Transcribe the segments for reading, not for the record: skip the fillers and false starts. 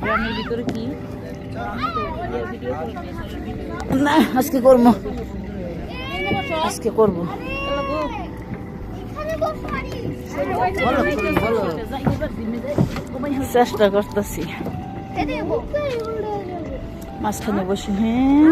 গ্রামের ভিতরে কি না আজকে করবো, আজকে করবো। চেষ্টা করতেছি মাঝখানে বসে। হ্যাঁ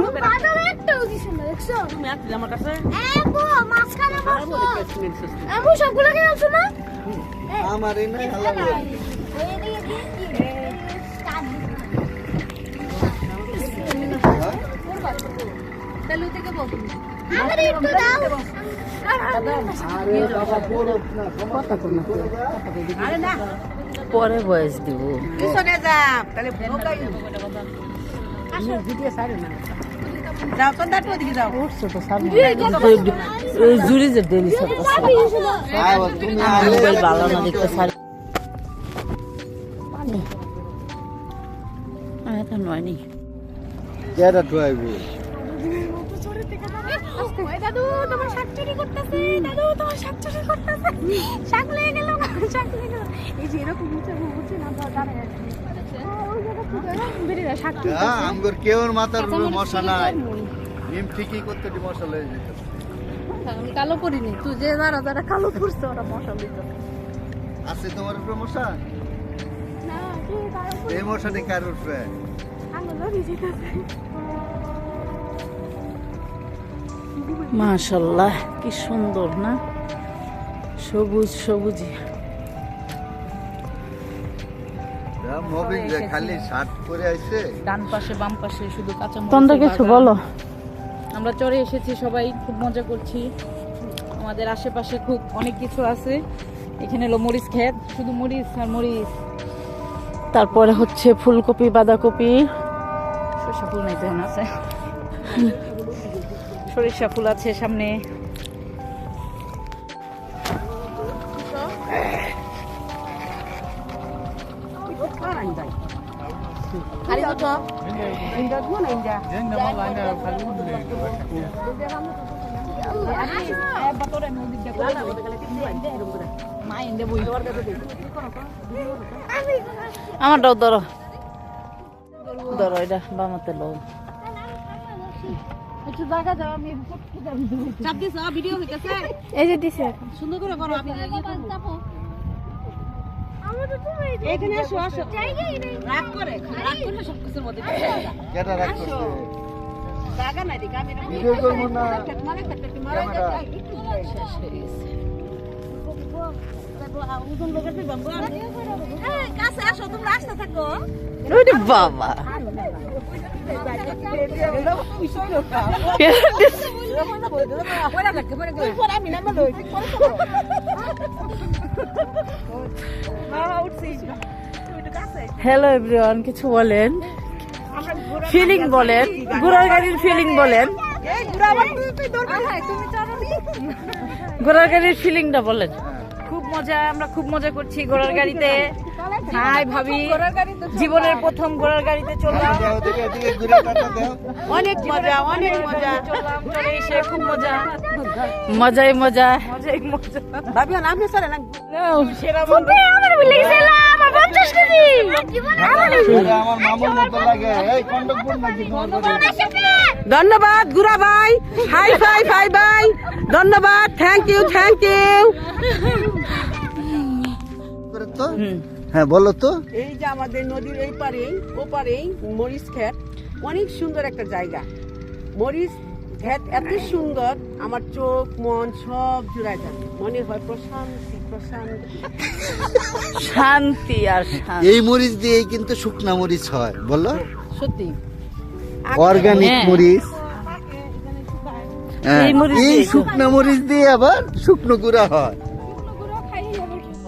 পরে বয়স দিব জুড়ি যে ডেলি ভালো না দেখতে সারি এখন নয়নি দাদু তোমার শাক চুরি করতেছে, দাদু তোমার শাক চুরি করতেছে, শাক লেগে গেল না, শাক লেগে গেল। এই যে এরকম উঠে উঠে না দাঁড়ায় শাক চুরি আমগর কেউর মাথার উপরে মশা নাই, নিম ঠিকই করতে দি মশা লয়ে যেত। আমি কালো করিনি, তুই যে যারা যারা কালো করছে ওরা মশা লইতো। আছে তোমার উপরে মশা? না কি কালো এই মশাটি কার উপরে? আঙ্গুল ভিজিতেছে। মাশাআল্লাহ কি সুন্দর না, সবুজ সবুজ। মবিন যে খালি শার্ট পরে আইছে, ডান পাশে বাম পাশে শুধু কাঁচামরিচ। তোমরা কিছু বলো। আমরা চরে এসেছি, সবাই খুব মজা করছি। আমাদের আশেপাশে খুব অনেক কিছু আছে। এখানে হলো মরিচ ক্ষেত, শুধু মরিচ আর মরিচ। তারপরে হচ্ছে ফুলকপি, বাঁধাকপি, সরিষা ফুল নাই তো আছে, সরিষা ফুল আছে সামনে। আমারটাও ধরো ধরো, এটা বামাতে লো। এই যে দিছে সুন্দর করে করো। এখানে আসো আসো রাগ করে সবকিছুর মধ্যে কেটা রাখ করছে জায়গা নাই দিকে আমি ভিডিও করব না। শেষ হয়ে গেছে। কাছে আসো, তোমরা আসতে থাকো। ওরে বাবা, হ্যালো এভরিওয়ান, কিছু বলেন, ফিলিং বলেন, ঘোড়ার গাড়ির ফিলিং বলেন, ঘোড়ার গাড়ির ফিলিংটা বলেন। খুব মজা, আমরা খুব মজা করছি ঘোড়ার গাড়িতে। হাই ভাবি, জীবনের প্রথম ঘোড়ার গাড়িতে চললাম, অনেক মজা, অনেক মজা। চলে এসে খুব মজা, মজাই মজা, মজাই মজা। ভাবি আমি চলে না সেরা বন্ধু আমার মামুর মতো লাগে। এই কন্ডক্টর নাকি? ধন্যবাদ গুড়া ভাই, হাই ফাই ফাই ভাই, ধন্যবাদ, থ্যাংক ইউ থ্যাংক ইউ। তো হ্যাঁ বলো তো। এই যে আমাদের নদীর এই পারেই ও পারেই মরিচ ক্ষেত, অনেক সুন্দর একটা জায়গা। মরিচ ক্ষেত এত সুন্দর, আমার চোখ মন সব জুড়ায় যায়, মনে হয় প্রশান্তি প্রশান্তি শান্তি আর শান্তি। এই মরিচ দিয়ে কিন্তু শুকনা মরিচ হয়, বলো সত্যি অর্গানিক হ্যাঁ। মরিচ। এই মরিচ এই দিয়ে শুকনা মরিচ দিয়ে আবার শুকনো গুঁড়া হয়।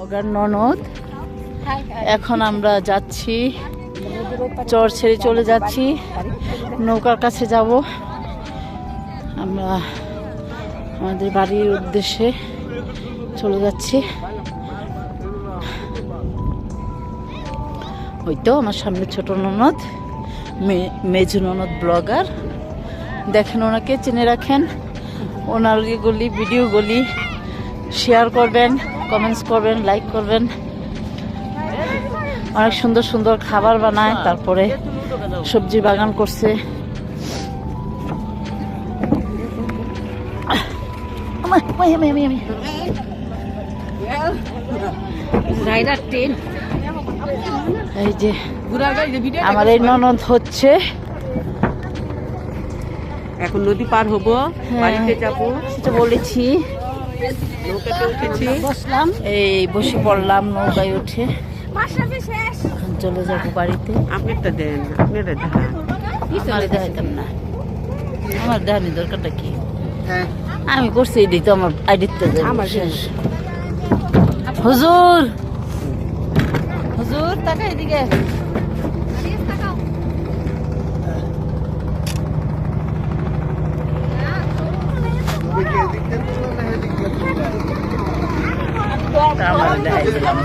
ওগার ননদ। এখন আমরা যাচ্ছি, চর ছেড়ে চলে যাচ্ছি, নৌকার কাছে যাব। আমরা আমাদের বাড়ির উদ্দেশ্যে চলে যাচ্ছি। হয়তো আমার সামনে ছোট ননদ, মেজু ননদ ব্লগার, দেখেন ওনাকে চিনে রাখেন। ওনার এগুলি ভিডিওগুলি শেয়ার করবেন, কমেন্টস করবেন, লাইক করবেন। অনেক সুন্দর সুন্দর খাবার বানায়, তারপরে সবজি বাগান করছে। রাইডার ট্রেন এই যে আমার এই ননদ হচ্ছে, এখন নদী পার হবো, বাড়িতে যাবো, সেটা বলেছি। নৌকাতে উঠেছি। বসলাম এই বসে পড়লাম নৌকায় উঠে, মাসাবে শেষ এখন চলে যাবো বাড়িতে। আপনারটা দেন, আপনারা দেখান। আমার দেখাইতাম না, আমার দেখানি দরকারটা কি? হ্যাঁ আমি করছি এটাই তো আমার আইডিতে আমার শেষ। হুজুর, হুজুর তাকাই এদিকে। এদিকে এদিকে তুলো না, এদিকে তুলো। আমার দেখাই দিলাম।